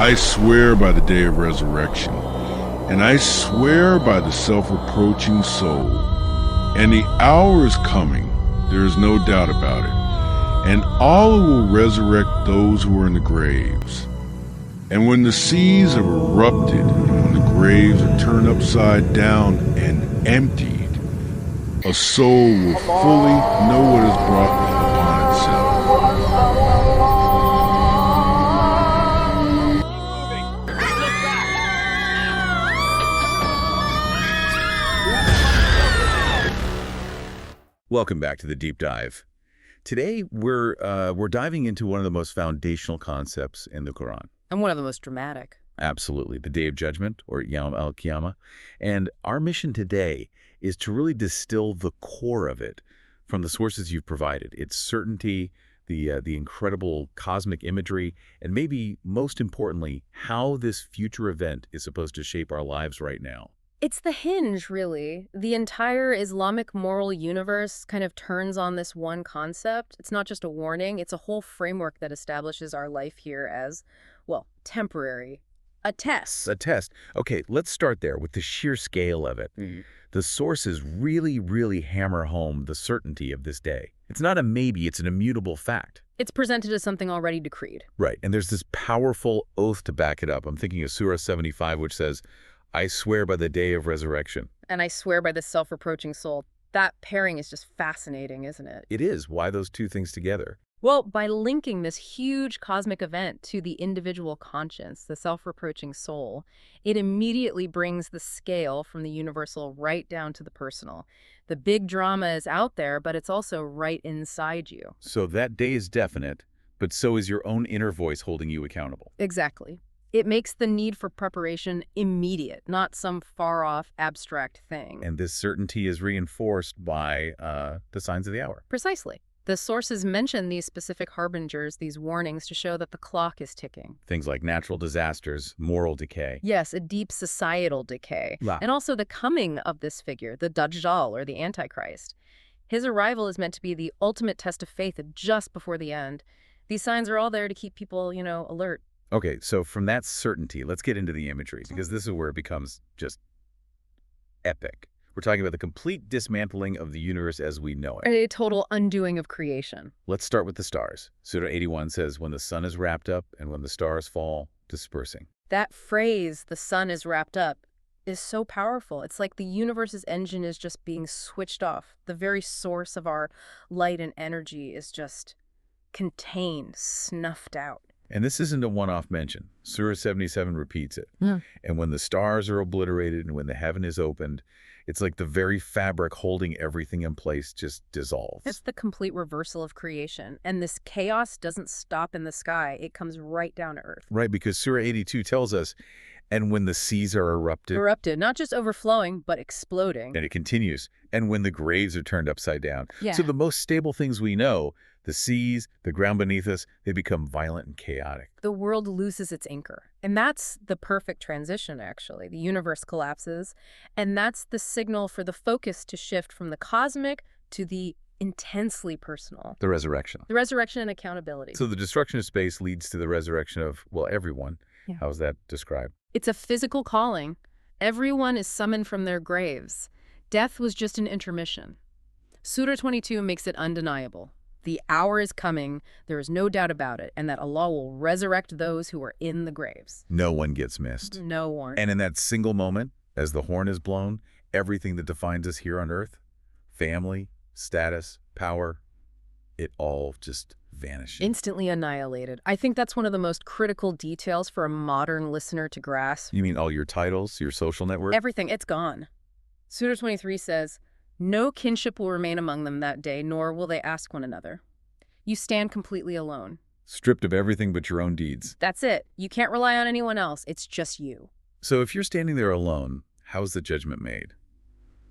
I swear by the day of resurrection, and I swear by the self-approaching soul. And the hour is coming, there is no doubt about it, and Allah will resurrect those who are in the graves. And when the seas have erupted, and when the graves are turned upside down and emptied, a soul will fully know what is brought upon itself. Welcome back to the Deep Dive. Today, we're diving into one of the most foundational concepts in the Quran. And one of the most dramatic. Absolutely. The Day of Judgment, or Yawm al-Qiyamah. And our mission today is to really distill the core of it from the sources you've provided. Its certainty, the incredible cosmic imagery, and maybe most importantly, how this future event is supposed to shape our lives right now. It's the hinge, really. The entire Islamic moral universe kind of turns on this one concept. It's not just a warning, it's a whole framework that establishes our life here as, well, temporary. A test. A test. Okay, let's start there with the sheer scale of it. The sources really, really hammer home the certainty of this day. It's not a maybe, it's an immutable fact. It's presented as something already decreed. Right, and there's this powerful oath to back it up. I'm thinking of Surah 75, which says, I swear by the day of resurrection. And I swear by the self-reproaching soul. That pairing is just fascinating, isn't it? It is. Why those two things together? Well, by linking this huge cosmic event to the individual conscience, the self-reproaching soul, it immediately brings the scale from the universal right down to the personal. The big drama is out there, but it's also right inside you. So that day is definite, but so is your own inner voice holding you accountable. Exactly. It makes the need for preparation immediate, not some far-off abstract thing. And this certainty is reinforced by the signs of the hour. Precisely. The sources mention these specific harbingers, these warnings, to show that the clock is ticking. Things like natural disasters, moral decay. Yes, a deep societal decay. And also the coming of this figure, the Dajjal, or the Antichrist. His arrival is meant to be the ultimate test of faith just before the end. These signs are all there to keep people, alert. Okay, so from that certainty, let's get into the imagery, because this is where it becomes just epic. We're talking about the complete dismantling of the universe as we know it. A total undoing of creation. Let's start with the stars. Surah 81 says, when the sun is wrapped up and when the stars fall, dispersing. That phrase, the sun is wrapped up, is so powerful. It's like the universe's engine is just being switched off. The very source of our light and energy is just contained, snuffed out. And this isn't a one-off mention. Surah 77 repeats it. And when the stars are obliterated and when the heaven is opened, it's like the very fabric holding everything in place just dissolves. It's the complete reversal of creation. And this chaos doesn't stop in the sky. It comes right down to earth. Right, because Surah 82 tells us, and when the seas are erupted. Erupted, not just overflowing, but exploding. And it continues. And when the graves are turned upside down. Yeah. So the most stable things we know, the seas, the ground beneath us, they become violent and chaotic. The world loses its anchor. And that's the perfect transition, actually. The universe collapses. And that's the signal for the focus to shift from the cosmic to the intensely personal. The resurrection. The resurrection and accountability. So the destruction of space leads to the resurrection of, well, everyone. Yeah. How's that described? It's a physical calling. Everyone is summoned from their graves. Death was just an intermission. Surah 22 makes it undeniable. The hour is coming, there is no doubt about it, and that Allah will resurrect those who are in the graves. No one gets missed. No one. And in that single moment, as the horn is blown, everything that defines us here on earth, family, status, power, it all just vanishes. Instantly annihilated. I think that's one of the most critical details for a modern listener to grasp. You mean all your titles, your social network? Everything, it's gone. Surah 23 says, no kinship will remain among them that day, nor will they ask one another. You stand completely alone. Stripped of everything but your own deeds. That's it. You can't rely on anyone else. It's just you. So if you're standing there alone, how's the judgment made?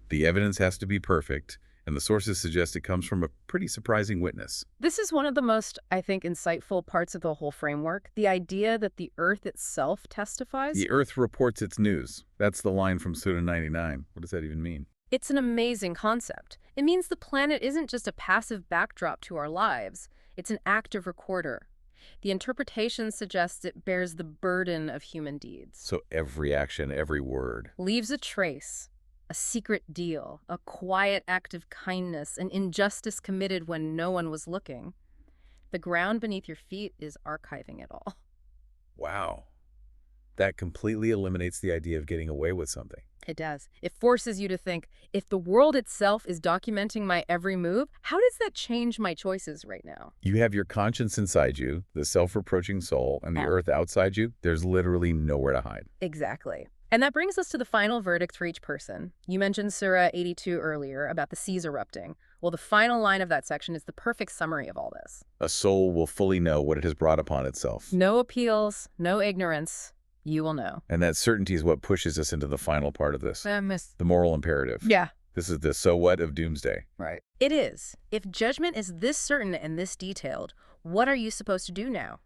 The evidence has to be perfect, and the sources suggest it comes from a pretty surprising witness. This is one of the most, I think, insightful parts of the whole framework. The idea that the earth itself testifies. The earth reports its news. That's the line from Surah 99. What does that even mean? It's an amazing concept. It means the planet isn't just a passive backdrop to our lives. It's an active recorder. The interpretation suggests it bears the burden of human deeds. So every action, every word. Leaves a trace, a secret deal, a quiet act of kindness, an injustice committed when no one was looking. The ground beneath your feet is archiving it all. Wow. That completely eliminates the idea of getting away with something. It does. It forces you to think, if the world itself is documenting my every move, how does that change my choices right now? You have your conscience inside you, the self-reproaching soul, and the earth outside you. There's literally nowhere to hide. Exactly. And that brings us to the final verdict for each person. You mentioned Surah 82 earlier about the seas erupting. Well, the final line of that section is the perfect summary of all this. A soul will fully know what it has brought upon itself. No appeals, no ignorance. You will know. And that certainty is what pushes us into the final part of this. The moral imperative. Yeah. This is the so what of Doomsday. Right. It is. If judgment is this certain and this detailed, what are you supposed to do now?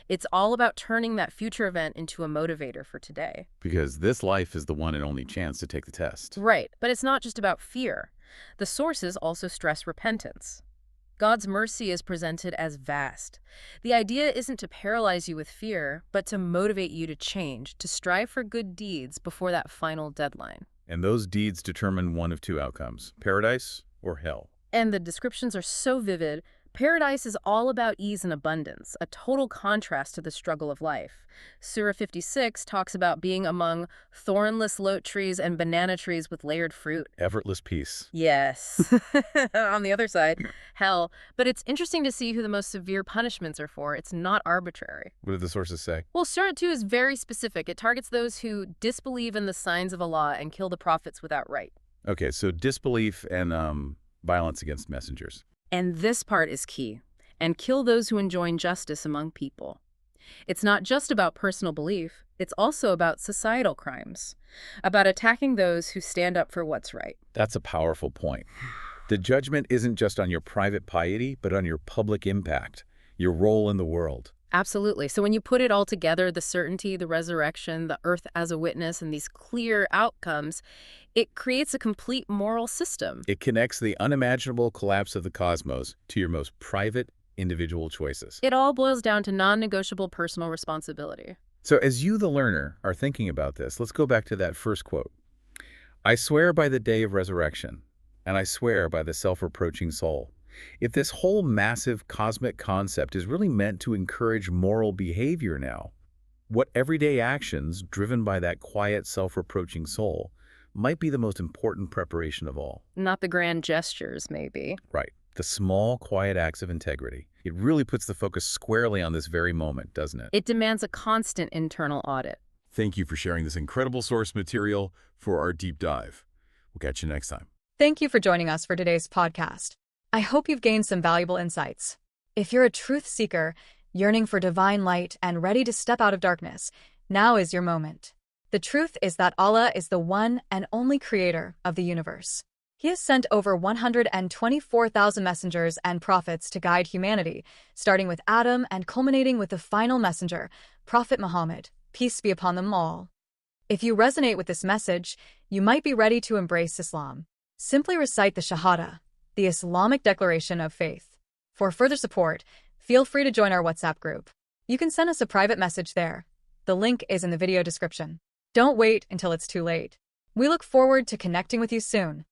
It's all about turning that future event into a motivator for today. Because this life is the one and only chance to take the test. Right. But it's not just about fear. The sources also stress repentance. God's mercy is presented as vast. The idea isn't to paralyze you with fear, but to motivate you to change, to strive for good deeds before that final deadline. And those deeds determine one of two outcomes, paradise or hell. And the descriptions are so vivid. Paradise is all about ease and abundance, a total contrast to the struggle of life. Surah 56 talks about being among thornless lote trees and banana trees with layered fruit. Effortless peace. Yes. On the other side, hell. But it's interesting to see who the most severe punishments are for. It's not arbitrary. What do the sources say? Well, Surah 2 is very specific. It targets those who disbelieve in the signs of Allah and kill the prophets without right. Okay, so disbelief and violence against messengers. And this part is key. And kill those who enjoin justice among people. It's not just about personal belief. It's also about societal crimes, about attacking those who stand up for what's right. That's a powerful point. The judgment isn't just on your private piety, but on your public impact, your role in the world. Absolutely. So when you put it all together, the certainty, the resurrection, the earth as a witness, and these clear outcomes, it creates a complete moral system. It connects the unimaginable collapse of the cosmos to your most private, individual choices. It all boils down to non-negotiable personal responsibility. So as you, the learner, are thinking about this, let's go back to that first quote. I swear by the day of resurrection, and I swear by the self-reproaching soul. If this whole massive cosmic concept is really meant to encourage moral behavior now, what everyday actions driven by that quiet, self-reproaching soul might be the most important preparation of all? Not the grand gestures, maybe. Right. The small, quiet acts of integrity. It really puts the focus squarely on this very moment, doesn't it? It demands a constant internal audit. Thank you for sharing this incredible source material for our deep dive. We'll catch you next time. Thank you for joining us for today's podcast. I hope you've gained some valuable insights. If you're a truth seeker, yearning for divine light and ready to step out of darkness, now is your moment. The truth is that Allah is the one and only creator of the universe. He has sent over 124,000 messengers and prophets to guide humanity, starting with Adam and culminating with the final messenger, Prophet Muhammad, peace be upon them all. If you resonate with this message, you might be ready to embrace Islam. Simply recite the Shahada, the Islamic declaration of faith. For further support, feel free to join our WhatsApp group. You can send us a private message there. The link is in the video description. Don't wait until it's too late. We look forward to connecting with you soon.